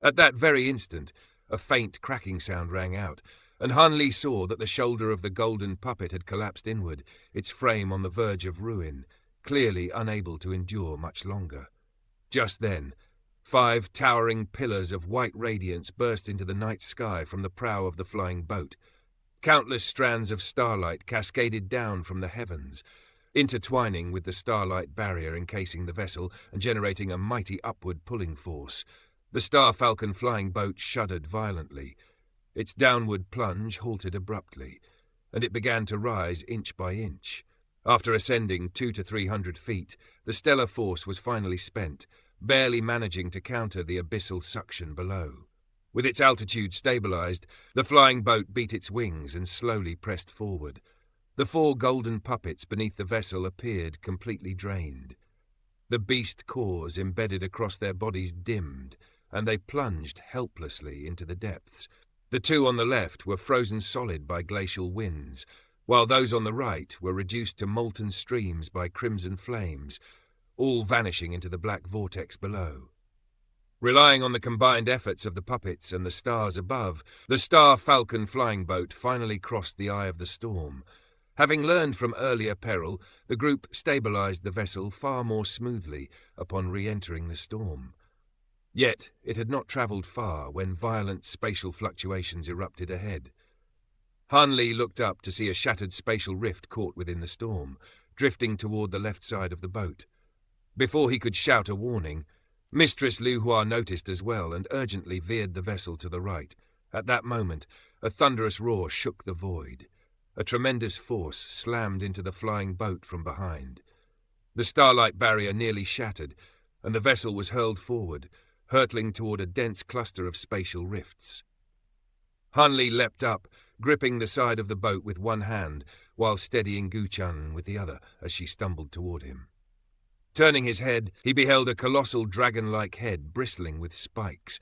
At that very instant, a faint cracking sound rang out, and Han Li saw that the shoulder of the golden puppet had collapsed inward, its frame on the verge of ruin, clearly unable to endure much longer. Just then, 5 towering pillars of white radiance burst into the night sky from the prow of the flying boat. Countless strands of starlight cascaded down from the heavens, intertwining with the starlight barrier encasing the vessel and generating a mighty upward pulling force. The Star Falcon flying boat shuddered violently. Its downward plunge halted abruptly, and it began to rise inch by inch. After ascending 200 to 300 feet, the stellar force was finally spent, barely managing to counter the abyssal suction below. With its altitude stabilized, the flying boat beat its wings and slowly pressed forward. The 4 golden puppets beneath the vessel appeared completely drained. The beast cores embedded across their bodies dimmed, and they plunged helplessly into the depths. The 2 on the left were frozen solid by glacial winds, while those on the right were reduced to molten streams by crimson flames, all vanishing into the black vortex below. Relying on the combined efforts of the puppets and the stars above, the Star Falcon flying boat finally crossed the eye of the storm. Having learned from earlier peril, the group stabilized the vessel far more smoothly upon re-entering the storm. Yet it had not traveled far when violent spatial fluctuations erupted ahead. Han Li looked up to see a shattered spatial rift caught within the storm, drifting toward the left side of the boat. Before he could shout a warning, Mistress Lu Hua noticed as well and urgently veered the vessel to the right. At that moment, a thunderous roar shook the void. A tremendous force slammed into the flying boat from behind. The starlight barrier nearly shattered, and the vessel was hurled forward, hurtling toward a dense cluster of spatial rifts. Han Li leapt up, gripping the side of the boat with one hand, while steadying Wuchen with the other as she stumbled toward him. Turning his head, he beheld a colossal dragon-like head bristling with spikes,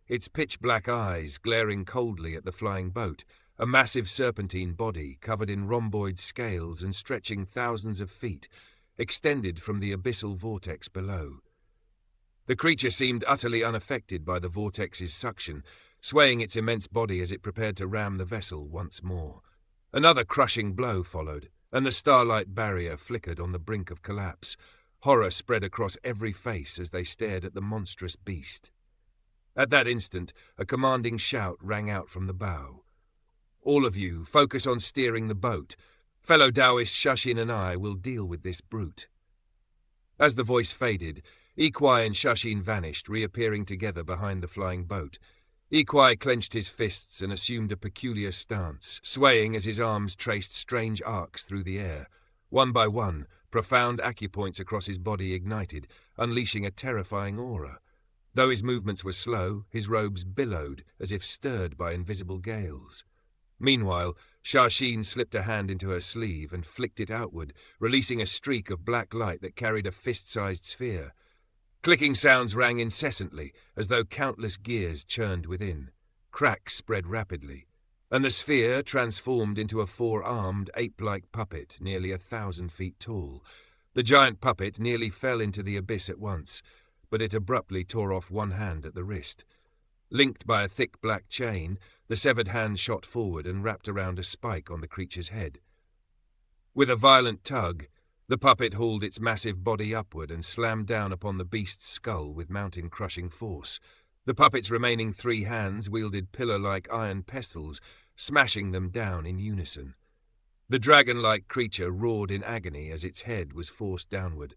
its pitch-black eyes glaring coldly at the flying boat, a massive serpentine body covered in rhomboid scales and stretching thousands of feet, extended from the abyssal vortex below. The creature seemed utterly unaffected by the vortex's suction, swaying its immense body as it prepared to ram the vessel once more. Another crushing blow followed, and the starlight barrier flickered on the brink of collapse. Horror spread across every face as they stared at the monstrous beast. At that instant, a commanding shout rang out from the bow. "All of you, focus on steering the boat. Fellow Taoist Shashin and I will deal with this brute." As the voice faded, Ikwai and Shashin vanished, reappearing together behind the flying boat. Ikwai clenched his fists and assumed a peculiar stance, swaying as his arms traced strange arcs through the air. One by one, profound acupoints across his body ignited, unleashing a terrifying aura. Though his movements were slow, his robes billowed as if stirred by invisible gales. Meanwhile, Shashin slipped a hand into her sleeve and flicked it outward, releasing a streak of black light that carried a fist-sized sphere. Clicking sounds rang incessantly, as though countless gears churned within. Cracks spread rapidly, and the sphere transformed into a 4-armed, ape-like puppet nearly 1,000 feet tall. The giant puppet nearly fell into the abyss at once, but it abruptly tore off one hand at the wrist. Linked by a thick black chain, the severed hand shot forward and wrapped around a spike on the creature's head. With a violent tug, the puppet hauled its massive body upward and slammed down upon the beast's skull with mountain-crushing force. The puppet's remaining 3 hands wielded pillar-like iron pestles, smashing them down in unison. The dragon-like creature roared in agony as its head was forced downward.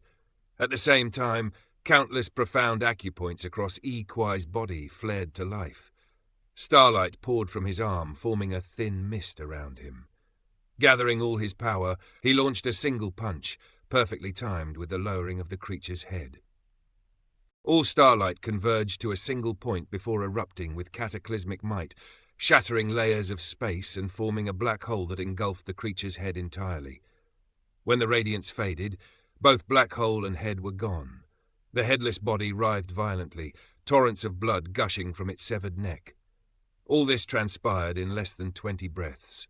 At the same time, countless profound acupoints across Ikwai's body flared to life. Starlight poured from his arm, forming a thin mist around him. Gathering all his power, he launched a single punch, perfectly timed with the lowering of the creature's head. All starlight converged to a single point before erupting with cataclysmic might, shattering layers of space and forming a black hole that engulfed the creature's head entirely. When the radiance faded, both black hole and head were gone. The headless body writhed violently, torrents of blood gushing from its severed neck. All this transpired in less than 20 breaths.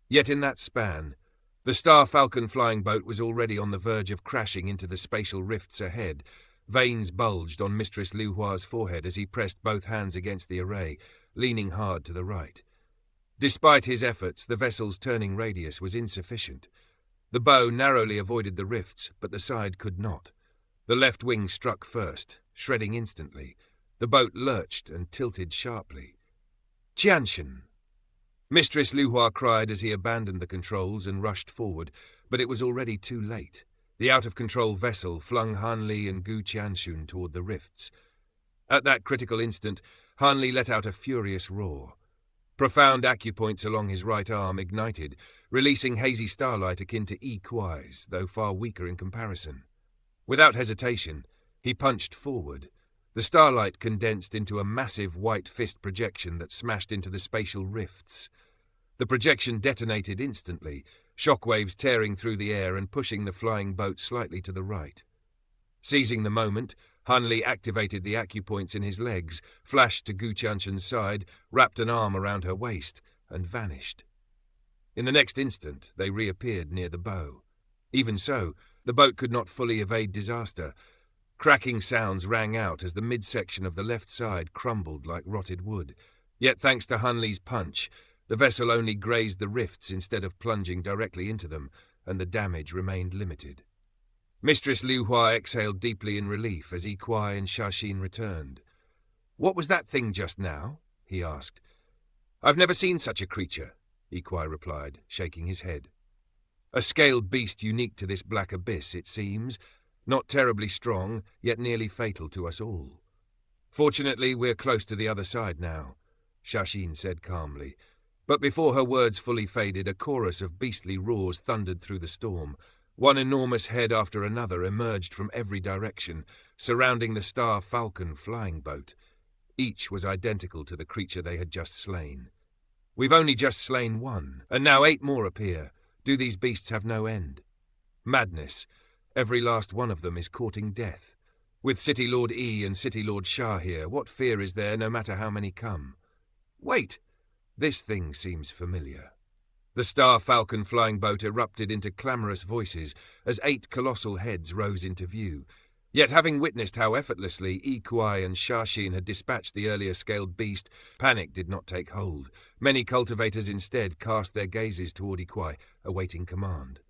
Yet in that span, the Star Falcon flying boat was already on the verge of crashing into the spatial rifts ahead, Veins bulged on Mistress Lu Hua's forehead as he pressed both hands against the array, leaning hard to the right. Despite his efforts, the vessel's turning radius was insufficient. The bow narrowly avoided the rifts, but the side could not. The left wing struck first, shredding instantly. The boat lurched and tilted sharply. "Qianshen!" Mistress Lu Hua cried as he abandoned the controls and rushed forward, but it was already too late. The out-of-control vessel flung Han Li and Gu Qianshun toward the rifts. At that critical instant, Han Li let out a furious roar. Profound acupoints along his right arm ignited, releasing hazy starlight akin to Yi Kuai's, though far weaker in comparison. Without hesitation, he punched forward. The starlight condensed into a massive white fist projection that smashed into the spatial rifts. The projection detonated instantly, shockwaves tearing through the air and pushing the flying boat slightly to the right. Seizing the moment, Han Li activated the acupoints in his legs, flashed to Gu Qianshen's side, wrapped an arm around her waist, and vanished. In the next instant, they reappeared near the bow. Even so, the boat could not fully evade disaster. Cracking sounds rang out as the midsection of the left side crumbled like rotted wood. Yet thanks to Han Li's punch, the vessel only grazed the rifts instead of plunging directly into them, and the damage remained limited. Mistress Lu Hua exhaled deeply in relief as Yi Kuai and Sha Xin returned. "What was that thing just now?" he asked. "I've never seen such a creature," Yi Kuai replied, shaking his head. "A scaled beast unique to this black abyss, it seems. Not terribly strong, yet nearly fatal to us all. Fortunately, we're close to the other side now," Sha Xin said calmly. But before her words fully faded, a chorus of beastly roars thundered through the storm. One enormous head after another emerged from every direction, surrounding the Star Falcon flying boat. Each was identical to the creature they had just slain. "We've only just slain one, and now 8 more appear. Do these beasts have no end? Madness. Every last one of them is courting death. With City Lord Yi and City Lord Sha here, what fear is there no matter how many come? Wait! This thing seems familiar." The Star Falcon flying boat erupted into clamorous voices as 8 colossal heads rose into view. Yet having witnessed how effortlessly Yi Kuai and Sha Xin had dispatched the earlier scaled beast, panic did not take hold. Many cultivators instead cast their gazes toward Yi Kuai, awaiting command.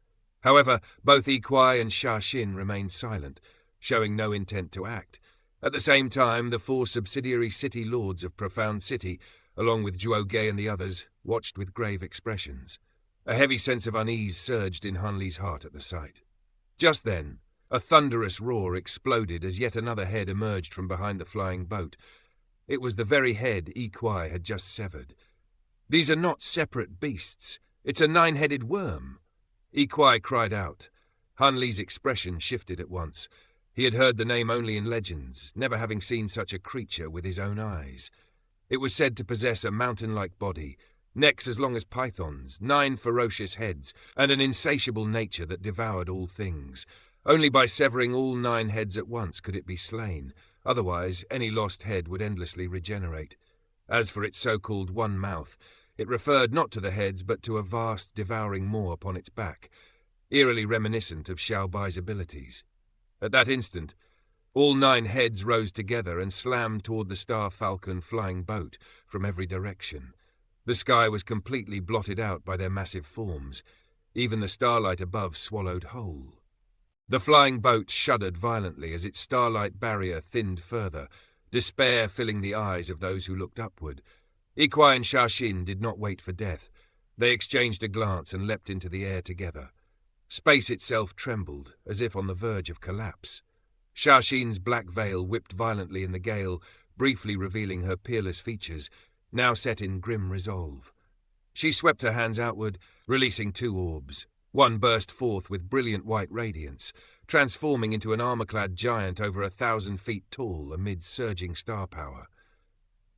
However, both Yi Kuai and Sha Xin remained silent, showing no intent to act. At the same time, the 4 subsidiary city lords of Profound City, along with Zhuo Ge and the others, watched with grave expressions. A heavy sense of unease surged in Han Li's heart at the sight. Just then, a thunderous roar exploded as yet another head emerged from behind the flying boat. It was the very head Yi Kuai had just severed. "These are not separate beasts. It's a 9-headed wyrm!" Yi Kuai cried out. Han Li's expression shifted at once. He had heard the name only in legends, never having seen such a creature with his own eyes. It was said to possess a mountain-like body, necks as long as pythons, 9 ferocious heads, and an insatiable nature that devoured all things. Only by severing all 9 heads at once could it be slain. Otherwise, any lost head would endlessly regenerate. As for its so-called one mouth, it referred not to the heads but to a vast, devouring maw upon its back, eerily reminiscent of Xiao Bai's abilities. At that instant, all 9 heads rose together and slammed toward the Star Falcon flying boat from every direction. The sky was completely blotted out by their massive forms. Even the starlight above swallowed whole. The flying boat shuddered violently as its starlight barrier thinned further, despair filling the eyes of those who looked upward. Yi Kuai and Sha Xin did not wait for death. They exchanged a glance and leapt into the air together. Space itself trembled, as if on the verge of collapse. Sha Xin's black veil whipped violently in the gale, briefly revealing her peerless features, now set in grim resolve. She swept her hands outward, releasing 2 orbs. One burst forth with brilliant white radiance, transforming into an armor-clad giant over 1,000 feet tall amid surging star power.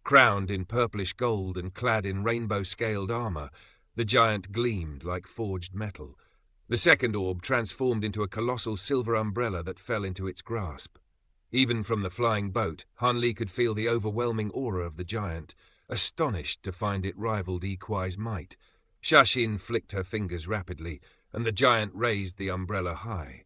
Crowned in purplish gold and clad in rainbow-scaled armor, the giant gleamed like forged metal. The second orb transformed into a colossal silver umbrella that fell into its grasp. Even from the flying boat, Han Li could feel the overwhelming aura of the giant, astonished to find it rivaled Yi Kuai's might. Sha Xin flicked her fingers rapidly, and the giant raised the umbrella high.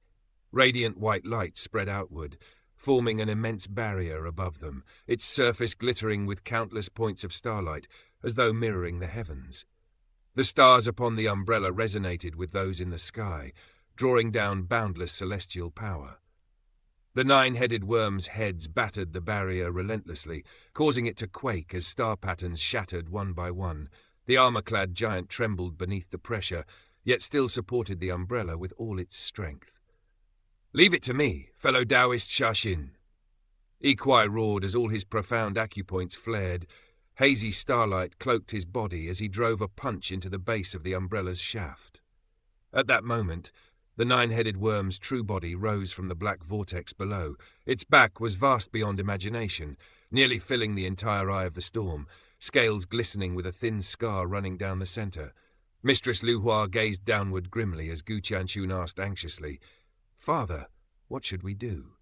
Radiant white light spread outward, forming an immense barrier above them, its surface glittering with countless points of starlight, as though mirroring the heavens. The stars upon the umbrella resonated with those in the sky, drawing down boundless celestial power. The 9-headed worm's heads battered the barrier relentlessly, causing it to quake as star patterns shattered one by one. The armor-clad giant trembled beneath the pressure, yet still supported the umbrella with all its strength. "Leave it to me, fellow Taoist Shashin!" Ikwai roared as all his profound acupoints flared. Hazy starlight cloaked his body as he drove a punch into the base of the umbrella's shaft. At that moment, the 9-headed worm's true body rose from the black vortex below. Its back was vast beyond imagination, nearly filling the entire eye of the storm, scales glistening with a thin scar running down the center. Mistress Lu Hua gazed downward grimly as Gu Qianshun asked anxiously, "Father, what should we do?"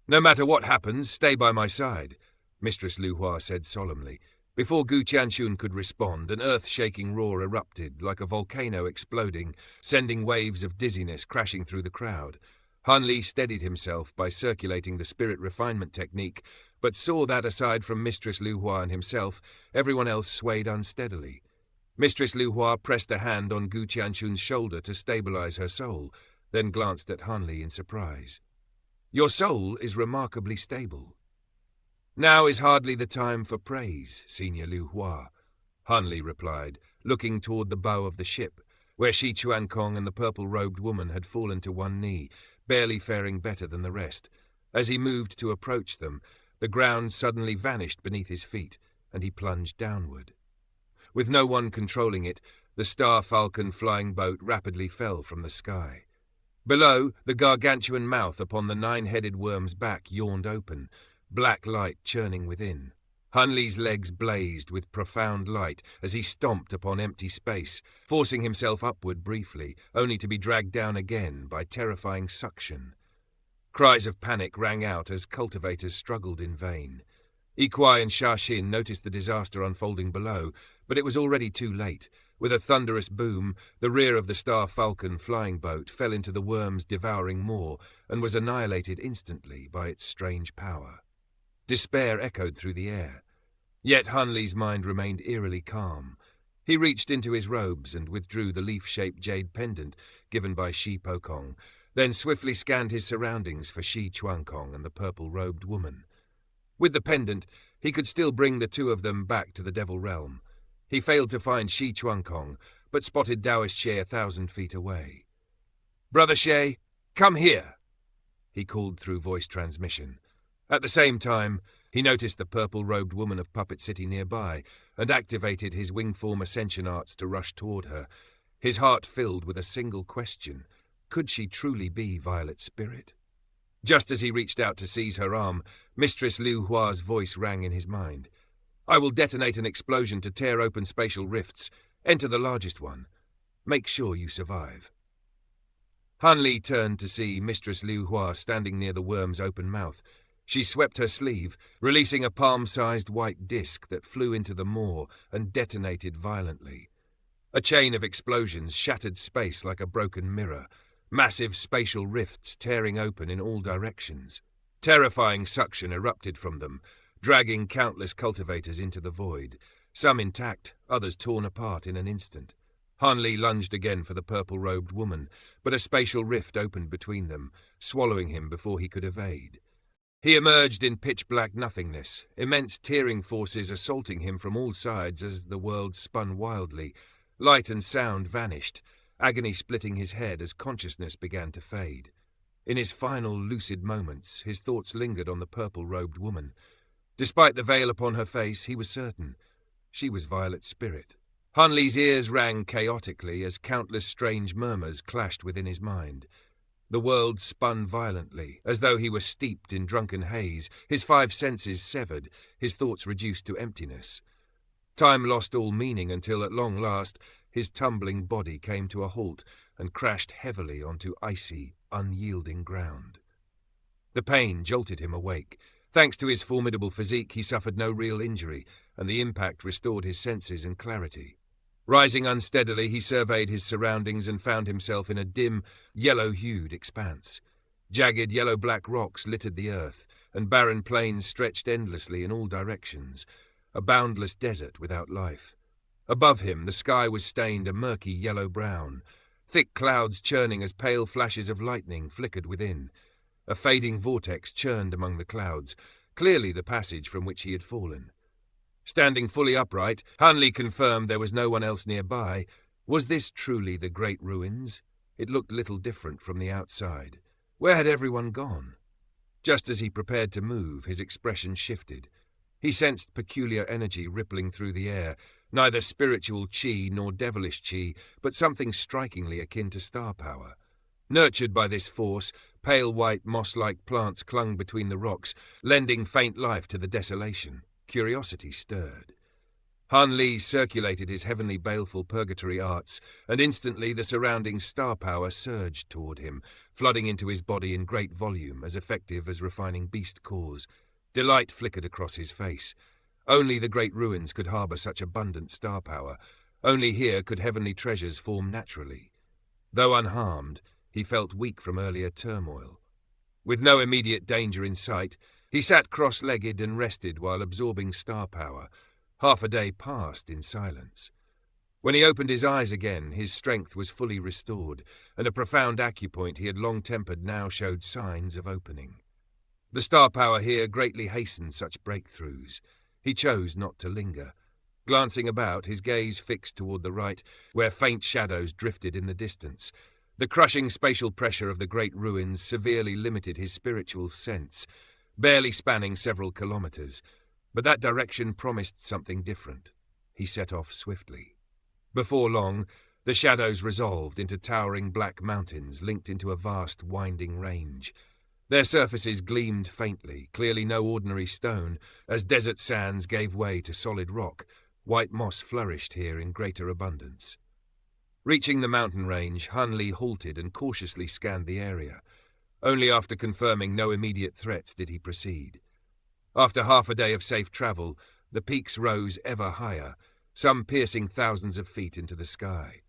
"No matter what happens, stay by my side," Mistress Lu Hua said solemnly. Before Gu Qianshun could respond, an earth-shaking roar erupted, like a volcano exploding, sending waves of dizziness crashing through the crowd. Han Li steadied himself by circulating the spirit refinement technique, but saw that aside from Mistress Lu Hua and himself, everyone else swayed unsteadily. Mistress Lu Hua pressed a hand on Gu Qianshun's shoulder to stabilize her soul, then glanced at Han Li in surprise. "Your soul is remarkably stable." "Now is hardly the time for praise, Senior Lu Hua," Han Li replied, looking toward the bow of the ship, where Shi Chuankong and the purple-robed woman had fallen to one knee, barely faring better than the rest. As he moved to approach them, the ground suddenly vanished beneath his feet, and he plunged downward. With no one controlling it, the Star Falcon flying boat rapidly fell from the sky. Below, the gargantuan mouth upon the 9-headed worm's back yawned open, black light churning within. Han Li's legs blazed with profound light as he stomped upon empty space, forcing himself upward briefly, only to be dragged down again by terrifying suction. Cries of panic rang out as cultivators struggled in vain. Ikwai and Shashin noticed the disaster unfolding below, but it was already too late. With a thunderous boom, the rear of the Star Falcon flying boat fell into the worm's devouring maw and was annihilated instantly by its strange power. Despair echoed through the air. Yet Han Li's mind remained eerily calm. He reached into his robes and withdrew the leaf-shaped jade pendant given by Shi Pokong, then swiftly scanned his surroundings for Shi Chuankong and the purple-robed woman. With the pendant, he could still bring the two of them back to the Devil Realm. He failed to find Shi Chuankong, but spotted Taoist Xie 1,000 feet away. "Brother Xie, come here," he called through voice transmission. At the same time, he noticed the purple-robed woman of Puppet City nearby and activated his wingform ascension arts to rush toward her. His heart filled with a single question: could she truly be Violet Spirit? Just as he reached out to seize her arm, Mistress Lu Hua's voice rang in his mind. "I will detonate an explosion to tear open spatial rifts. Enter the largest one. Make sure you survive." Han Li turned to see Mistress Lu Hua standing near the worm's open mouth. She swept her sleeve, releasing a palm-sized white disc that flew into the maw and detonated violently. A chain of explosions shattered space like a broken mirror, massive spatial rifts tearing open in all directions. Terrifying suction erupted from them, dragging countless cultivators into the void, some intact, others torn apart in an instant. Han Li lunged again for the purple-robed woman, but a spatial rift opened between them, swallowing him before he could evade. He emerged in pitch-black nothingness, immense tearing forces assaulting him from all sides as the world spun wildly. Light and sound vanished, agony splitting his head as consciousness began to fade. In his final lucid moments, his thoughts lingered on the purple-robed woman. Despite the veil upon her face, he was certain. She was Violet Spirit. Han Li's ears rang chaotically as countless strange murmurs clashed within his mind. The world spun violently, as though he were steeped in drunken haze, his 5 senses severed, his thoughts reduced to emptiness. Time lost all meaning until, at long last, his tumbling body came to a halt and crashed heavily onto icy, unyielding ground. The pain jolted him awake. Thanks to his formidable physique, he suffered no real injury, and the impact restored his senses and clarity. Rising unsteadily, he surveyed his surroundings and found himself in a dim, yellow-hued expanse. Jagged yellow-black rocks littered the earth, and barren plains stretched endlessly in all directions, a boundless desert without life. Above him, the sky was stained a murky yellow-brown, thick clouds churning as pale flashes of lightning flickered within. A fading vortex churned among the clouds, clearly the passage from which he had fallen. Standing fully upright, Hanli confirmed there was no one else nearby. Was this truly the great ruins? It looked little different from the outside. Where had everyone gone? Just as he prepared to move, his expression shifted. He sensed peculiar energy rippling through the air, neither spiritual chi nor devilish chi, but something strikingly akin to star power. Nurtured by this force, pale white moss-like plants clung between the rocks, lending faint life to the desolation. Curiosity stirred. Hanli circulated his heavenly baleful purgatory arts, and instantly the surrounding star power surged toward him, flooding into his body in great volume, as effective as refining beast cores. Delight flickered across his face. Only the great ruins could harbour such abundant star power. Only here could heavenly treasures form naturally. Though unharmed, he felt weak from earlier turmoil. With no immediate danger in sight, he sat cross-legged and rested while absorbing star power. Half a day passed in silence. When he opened his eyes again, his strength was fully restored, and a profound acupoint he had long tempered now showed signs of opening. The star power here greatly hastened such breakthroughs. He chose not to linger. Glancing about, his gaze fixed toward the right, where faint shadows drifted in the distance. The crushing spatial pressure of the great ruins severely limited his spiritual sense, barely spanning several kilometers. But that direction promised something different. He set off swiftly. Before long, the shadows resolved into towering black mountains linked into a vast winding range. Their surfaces gleamed faintly, clearly no ordinary stone, as desert sands gave way to solid rock. White moss flourished here in greater abundance. Reaching the mountain range, Hanli halted and cautiously scanned the area. Only after confirming no immediate threats did he proceed. After half a day of safe travel, the peaks rose ever higher, some piercing thousands of feet into the sky.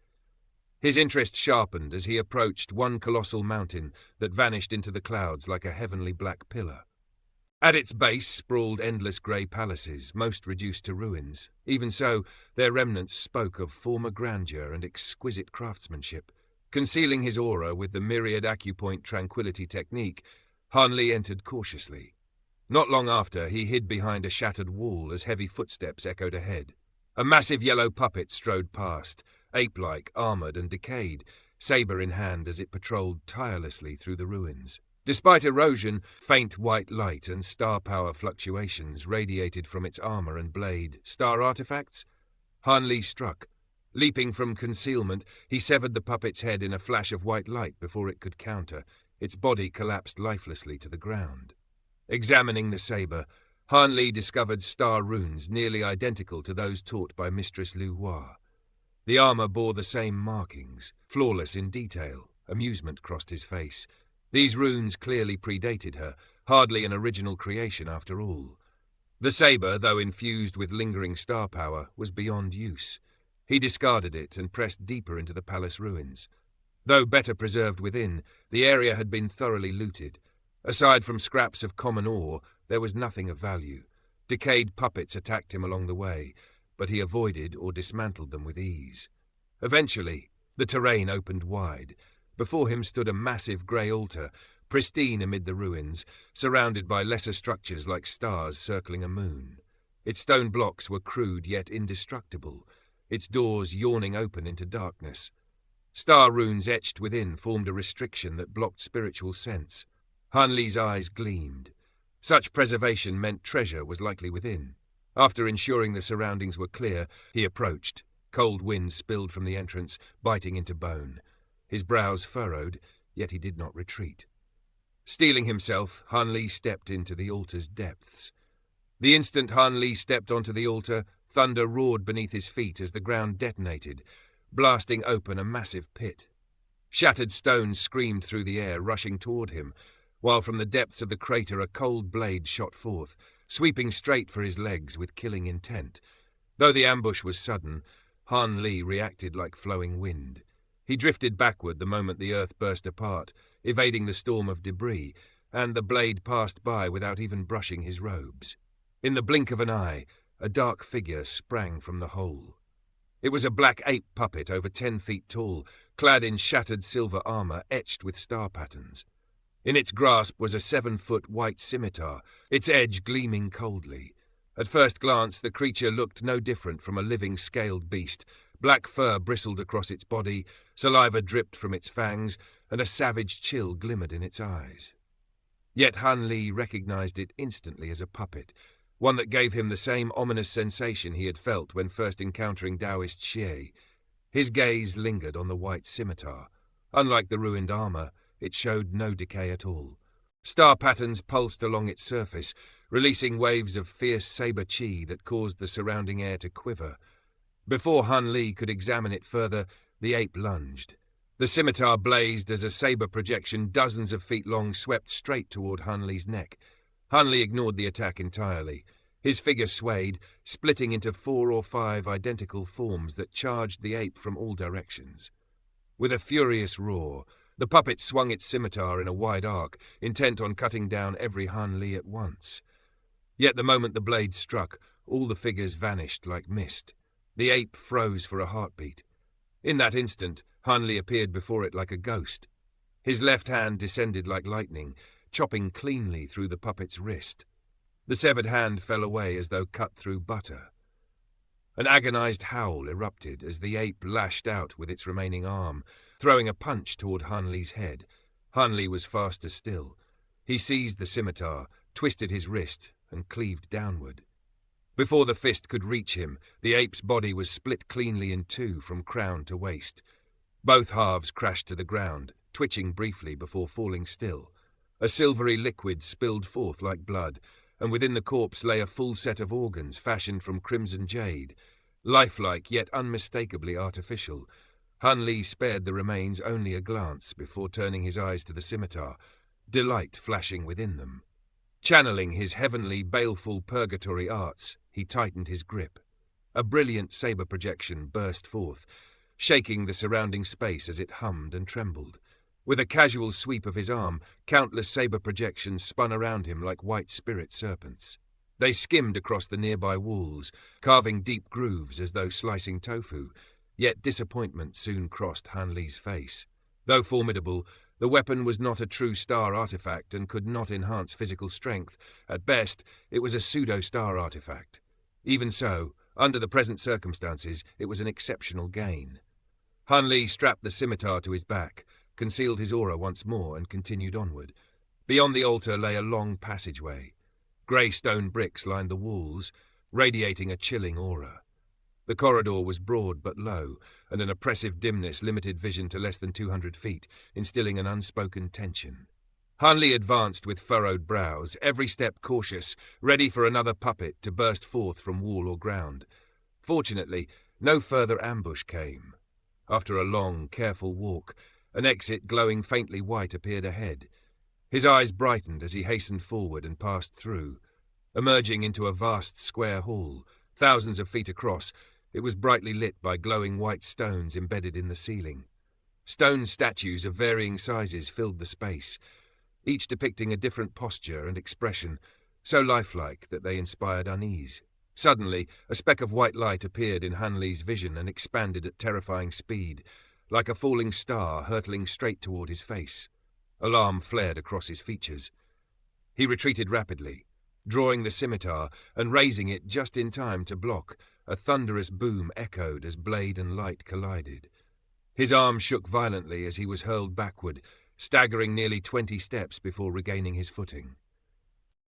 His interest sharpened as he approached one colossal mountain that vanished into the clouds like a heavenly black pillar. At its base sprawled endless grey palaces, most reduced to ruins. Even so, their remnants spoke of former grandeur and exquisite craftsmanship. Concealing his aura with the myriad acupoint tranquility technique, Hanli entered cautiously. Not long after, he hid behind a shattered wall as heavy footsteps echoed ahead. A massive yellow puppet strode past, ape-like, armoured and decayed, sabre in hand as it patrolled tirelessly through the ruins. Despite erosion, faint white light and star power fluctuations radiated from its armour and blade. Star artifacts? Hanli struck. Leaping from concealment, he severed the puppet's head in a flash of white light before it could counter. Its body collapsed lifelessly to the ground. Examining the sabre, Hanli discovered star runes nearly identical to those taught by Mistress Lu Hua. The armour bore the same markings, flawless in detail. Amusement crossed his face. These runes clearly predated her, hardly an original creation after all. The sabre, though infused with lingering star power, was beyond use. He discarded it and pressed deeper into the palace ruins. Though better preserved within, the area had been thoroughly looted. Aside from scraps of common ore, there was nothing of value. Decayed puppets attacked him along the way, but he avoided or dismantled them with ease. Eventually, the terrain opened wide. Before him stood a massive grey altar, pristine amid the ruins, surrounded by lesser structures like stars circling a moon. Its stone blocks were crude yet indestructible, its doors yawning open into darkness. Star runes etched within formed a restriction that blocked spiritual sense. Hanli's eyes gleamed. Such preservation meant treasure was likely within. After ensuring the surroundings were clear, he approached. Cold wind spilled from the entrance, biting into bone. His brows furrowed, yet he did not retreat. Steeling himself, Hanli stepped into the altar's depths. The instant Hanli stepped onto the altar, thunder roared beneath his feet as the ground detonated, blasting open a massive pit. Shattered stones screamed through the air, rushing toward him, while from the depths of the crater a cold blade shot forth, sweeping straight for his legs with killing intent. Though the ambush was sudden, Hanli reacted like flowing wind. He drifted backward the moment the earth burst apart, evading the storm of debris, and the blade passed by without even brushing his robes. In the blink of an eye, a dark figure sprang from the hole. It was a black ape puppet over 10 feet tall, clad in shattered silver armor etched with star patterns. In its grasp was a 7-foot white scimitar, its edge gleaming coldly. At first glance, the creature looked no different from a living scaled beast. Black fur bristled across its body, saliva dripped from its fangs, and a savage chill glimmered in its eyes. Yet Han Li recognized it instantly as a puppet, one that gave him the same ominous sensation he had felt when first encountering Taoist Xie. His gaze lingered on the white scimitar. Unlike the ruined armor, it showed no decay at all. Star patterns pulsed along its surface, releasing waves of fierce saber chi that caused the surrounding air to quiver. Before Han Li could examine it further, the ape lunged. The scimitar blazed as a saber projection dozens of feet long swept straight toward Han Li's neck. Han Li ignored the attack entirely. His figure swayed, splitting into 4 or 5 identical forms that charged the ape from all directions. With a furious roar, the puppet swung its scimitar in a wide arc, intent on cutting down every Han Li at once. Yet the moment the blade struck, all the figures vanished like mist. The ape froze for a heartbeat. In that instant, Han Li appeared before it like a ghost. His left hand descended like lightning, chopping cleanly through the puppet's wrist. The severed hand fell away as though cut through butter. An agonized howl erupted as the ape lashed out with its remaining arm, throwing a punch toward Han Li's head. Han Li was faster still. He seized the scimitar, twisted his wrist, and cleaved downward. Before the fist could reach him, the ape's body was split cleanly in 2 from crown to waist. Both halves crashed to the ground, twitching briefly before falling still. A silvery liquid spilled forth like blood, and within the corpse lay a full set of organs fashioned from crimson jade, lifelike yet unmistakably artificial. Han Li spared the remains only a glance before turning his eyes to the scimitar, delight flashing within them. Channeling his heavenly, baleful purgatory arts, he tightened his grip. A brilliant saber projection burst forth, shaking the surrounding space as it hummed and trembled. With a casual sweep of his arm, countless saber projections spun around him like white spirit serpents. They skimmed across the nearby walls, carving deep grooves as though slicing tofu, yet disappointment soon crossed Han Li's face. Though formidable, the weapon was not a true star artifact and could not enhance physical strength. At best, it was a pseudo-star artifact. Even so, under the present circumstances, it was an exceptional gain. Han Li strapped the scimitar to his back, concealed his aura once more, and continued onward. Beyond the altar lay a long passageway. Grey stone bricks lined the walls, radiating a chilling aura. The corridor was broad but low, and an oppressive dimness limited vision to less than 200 feet, instilling an unspoken tension. Han Li advanced with furrowed brows, every step cautious, ready for another puppet to burst forth from wall or ground. Fortunately, no further ambush came. After a long, careful walk, an exit glowing faintly white appeared ahead. His eyes brightened as he hastened forward and passed through. Emerging into a vast square hall, thousands of feet across, it was brightly lit by glowing white stones embedded in the ceiling. Stone statues of varying sizes filled the space, each depicting a different posture and expression, so lifelike that they inspired unease. Suddenly, a speck of white light appeared in Han Li's vision and expanded at terrifying speed, like a falling star hurtling straight toward his face. Alarm flared across his features. He retreated rapidly, drawing the scimitar and raising it just in time to block. A thunderous boom echoed as blade and light collided. His arm shook violently as he was hurled backward, staggering nearly 20 steps before regaining his footing.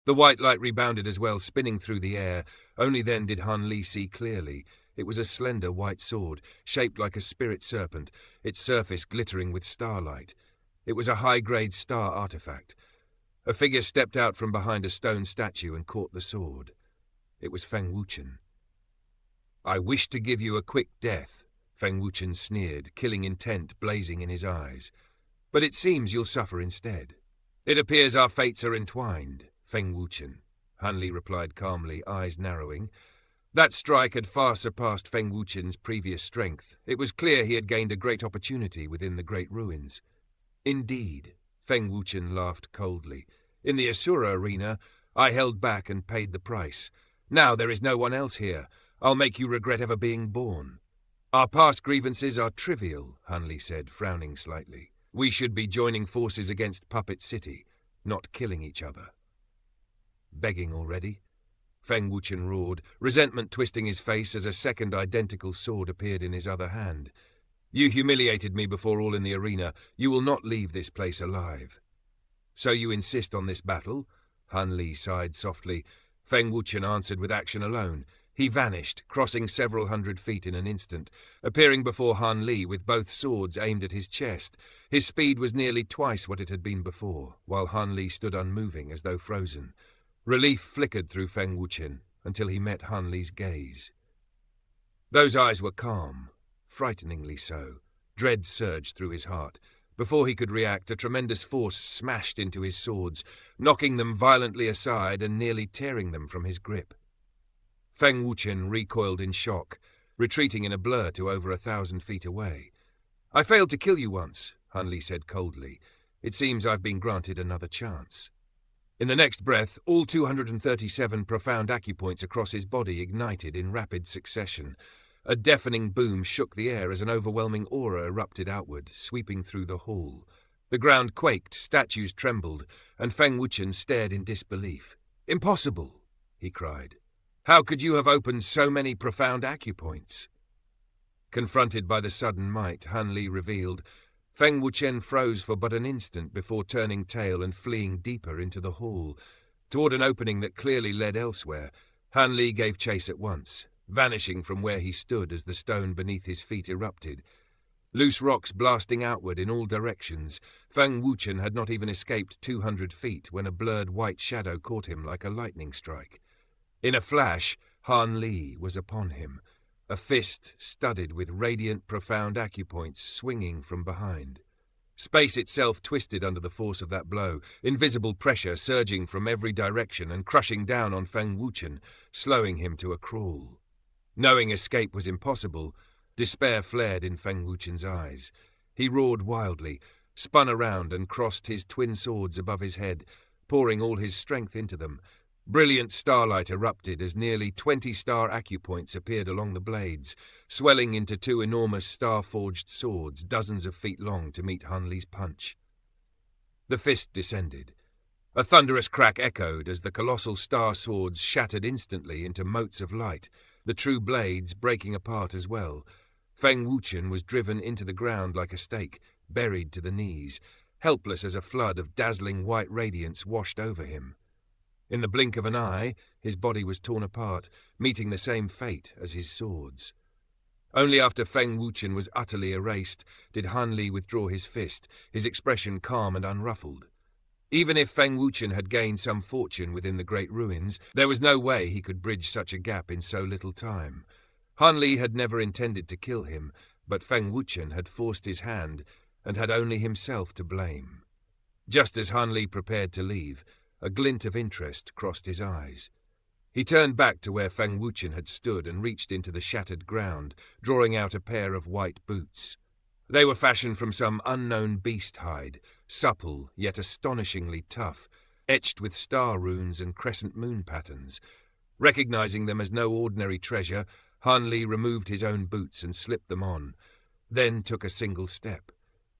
The white light rebounded as well, spinning through the air. Only then did Han Li see clearly. It was a slender white sword, shaped like a spirit serpent, its surface glittering with starlight. It was a high-grade star artifact. A figure stepped out from behind a stone statue and caught the sword. It was Feng Wuchen. "I wish to give you a quick death," Feng Wuchen sneered, killing intent blazing in his eyes. "But it seems you'll suffer instead." "It appears our fates are entwined, Feng Wuchen," Han Li replied calmly, eyes narrowing. That strike had far surpassed Feng Wuchen's previous strength. It was clear he had gained a great opportunity within the great ruins. "Indeed," Feng Wuchen laughed coldly. "In the Asura arena, I held back and paid the price. Now there is no one else here. I'll make you regret ever being born." "Our past grievances are trivial," Hanli said, frowning slightly. "We should be joining forces against Puppet City, not killing each other." "Begging already?" Feng Wuchen roared, resentment twisting his face as a second identical sword appeared in his other hand. "You humiliated me before all in the arena. You will not leave this place alive." "So you insist on this battle?" Han Li sighed softly. Feng Wuchen answered with action alone. He vanished, crossing several hundred feet in an instant, appearing before Han Li with both swords aimed at his chest. His speed was nearly twice what it had been before, while Han Li stood unmoving as though frozen. Relief flickered through Feng Wuchen until he met Han Li's gaze. Those eyes were calm, frighteningly so. Dread surged through his heart. Before he could react, a tremendous force smashed into his swords, knocking them violently aside and nearly tearing them from his grip. Feng Wuchen recoiled in shock, retreating in a blur to over 1,000 feet away. "I failed to kill you once," Han Li said coldly. "It seems I've been granted another chance." In the next breath, all 237 profound acupoints across his body ignited in rapid succession. A deafening boom shook the air as an overwhelming aura erupted outward, sweeping through the hall. The ground quaked, statues trembled, and Feng Wuchen stared in disbelief. "Impossible!" he cried. "How could you have opened so many profound acupoints?" Confronted by the sudden might Han Li revealed, Feng Wuchen froze for but an instant before turning tail and fleeing deeper into the hall. Toward an opening that clearly led elsewhere, Han Li gave chase at once, vanishing from where he stood as the stone beneath his feet erupted. Loose rocks blasting outward in all directions, Feng Wuchen had not even escaped 200 feet when a blurred white shadow caught him like a lightning strike. In a flash, Han Li was upon him, a fist studded with radiant, profound acupoints swinging from behind. Space itself twisted under the force of that blow, invisible pressure surging from every direction and crushing down on Feng Wuchen, slowing him to a crawl. Knowing escape was impossible, despair flared in Feng Wuchen's eyes. He roared wildly, spun around and crossed his twin swords above his head, pouring all his strength into them. Brilliant starlight erupted as nearly 20 star acupoints appeared along the blades, swelling into 2 enormous star-forged swords dozens of feet long to meet Han Li's punch. The fist descended. A thunderous crack echoed as the colossal star swords shattered instantly into motes of light, the true blades breaking apart as well. Feng Wuchen was driven into the ground like a stake, buried to the knees, helpless as a flood of dazzling white radiance washed over him. In the blink of an eye, his body was torn apart, meeting the same fate as his swords. Only after Feng Wuchen was utterly erased did Han Li withdraw his fist, his expression calm and unruffled. Even if Feng Wuchen had gained some fortune within the great ruins, there was no way he could bridge such a gap in so little time. Han Li had never intended to kill him, but Feng Wuchen had forced his hand and had only himself to blame. Just as Han Li prepared to leave, a glint of interest crossed his eyes. He turned back to where Feng Wuchen had stood and reached into the shattered ground, drawing out a pair of white boots. They were fashioned from some unknown beast hide, supple yet astonishingly tough, etched with star runes and crescent moon patterns. Recognizing them as no ordinary treasure, Han Li removed his own boots and slipped them on, then took a single step.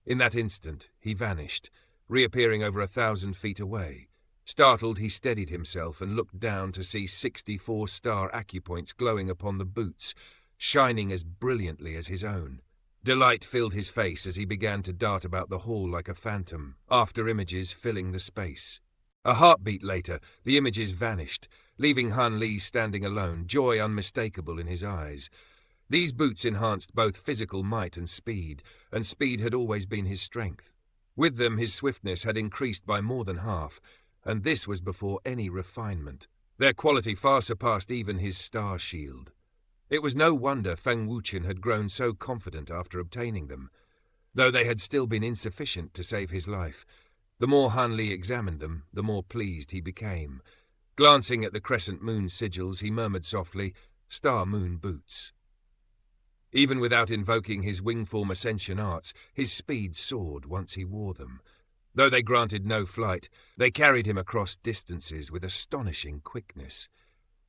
In that instant, he vanished, reappearing over 1,000 feet away. Startled, he steadied himself and looked down to see 64 star acupoints glowing upon the boots, shining as brilliantly as his own. Delight filled his face as he began to dart about the hall like a phantom, after images filling the space. A heartbeat later, the images vanished, leaving Han Li standing alone, joy unmistakable in his eyes. These boots enhanced both physical might and speed had always been his strength. With them, his swiftness had increased by more than half, and this was before any refinement. Their quality far surpassed even his star shield. It was no wonder Feng Wuchen had grown so confident after obtaining them. Though they had still been insufficient to save his life, the more Han Li examined them, the more pleased he became. Glancing at the crescent moon sigils, he murmured softly, "Star moon boots." Even without invoking his wingform ascension arts, his speed soared once he wore them. Though they granted no flight, they carried him across distances with astonishing quickness.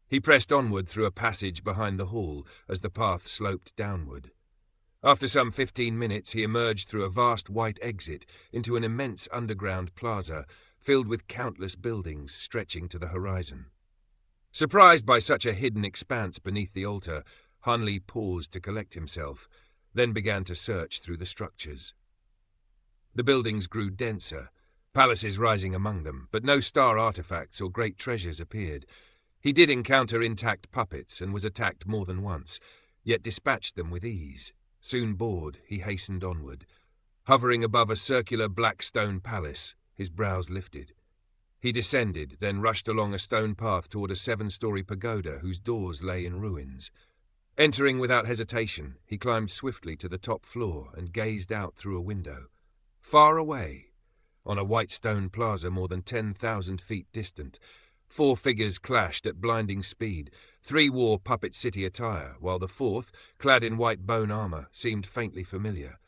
He pressed onward through a passage behind the hall as the path sloped downward. After some 15 minutes, he emerged through a vast white exit into an immense underground plaza filled with countless buildings stretching to the horizon. Surprised by such a hidden expanse beneath the altar, Hanli paused to collect himself, then began to search through the structures. The buildings grew denser, palaces rising among them, but no star artifacts or great treasures appeared. He did encounter intact puppets and was attacked more than once, yet dispatched them with ease. Soon bored, he hastened onward. Hovering above a circular black stone palace, his brows lifted. He descended, then rushed along a stone path toward a 7-story pagoda whose doors lay in ruins. Entering without hesitation, he climbed swiftly to the top floor and gazed out through a window. Far away, on a white stone plaza more than 10,000 feet distant, 4 figures clashed at blinding speed. 3 wore Puppet City attire, while the 4th, clad in white bone armor, seemed faintly familiar.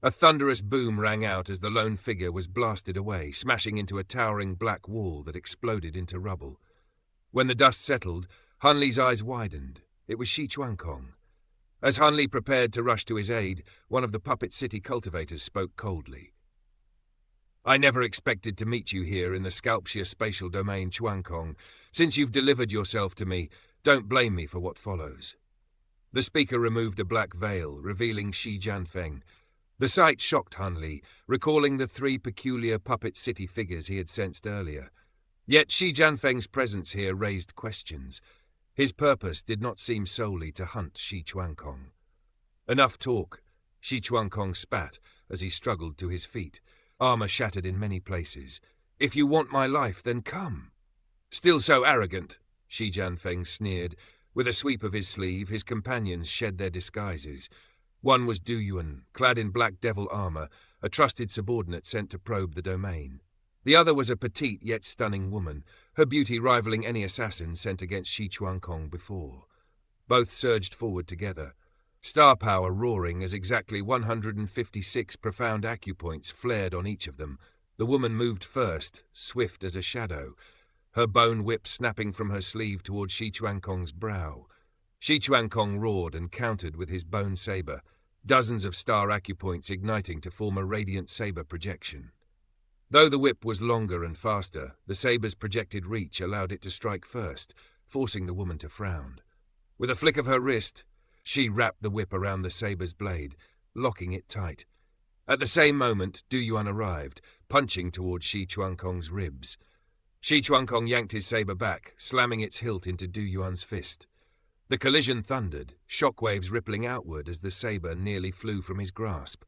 A thunderous boom rang out as the lone figure was blasted away, smashing into a towering black wall that exploded into rubble. When the dust settled, Hanli's eyes widened. It was Shi Chuankong. As Hanli prepared to rush to his aid, one of the Puppet City cultivators spoke coldly. "I never expected to meet you here in the Sculpture spatial domain, Chuankong. Since you've delivered yourself to me, don't blame me for what follows." The speaker removed a black veil, revealing Shi Jianfeng. The sight shocked Hanli, recalling the 3 peculiar Puppet City figures he had sensed earlier. Yet Shi Jianfeng's presence here raised questions. His purpose did not seem solely to hunt Shi Chuankong. "Enough talk," Shi Chuankong spat as he struggled to his feet, armor shattered in many places. "If you want my life, then come." "Still so arrogant," Shi Jianfeng sneered. With a sweep of his sleeve, his companions shed their disguises. One was Du Yuan, clad in black devil armor, a trusted subordinate sent to probe the domain. The other was a petite yet stunning woman, her beauty rivaling any assassin sent against Shi Chuankong before. Both surged forward together, star power roaring as exactly 156 profound acupoints flared on each of them. The woman moved first, swift as a shadow, her bone whip snapping from her sleeve toward Shi Chuankong's brow. Shi Chuankong roared and countered with his bone saber, dozens of star acupoints igniting to form a radiant saber projection. Though the whip was longer and faster, the saber's projected reach allowed it to strike first, forcing the woman to frown. With a flick of her wrist, she wrapped the whip around the saber's blade, locking it tight. At the same moment, Du Yuan arrived, punching toward Shi Chuankong's ribs. Shi Chuankong yanked his saber back, slamming its hilt into Du Yuan's fist. The collision thundered, shockwaves rippling outward as the saber nearly flew from his grasp.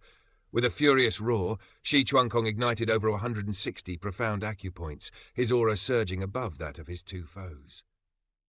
With a furious roar, Shi Chuankong ignited over 160 profound acupoints, his aura surging above that of his 2 foes.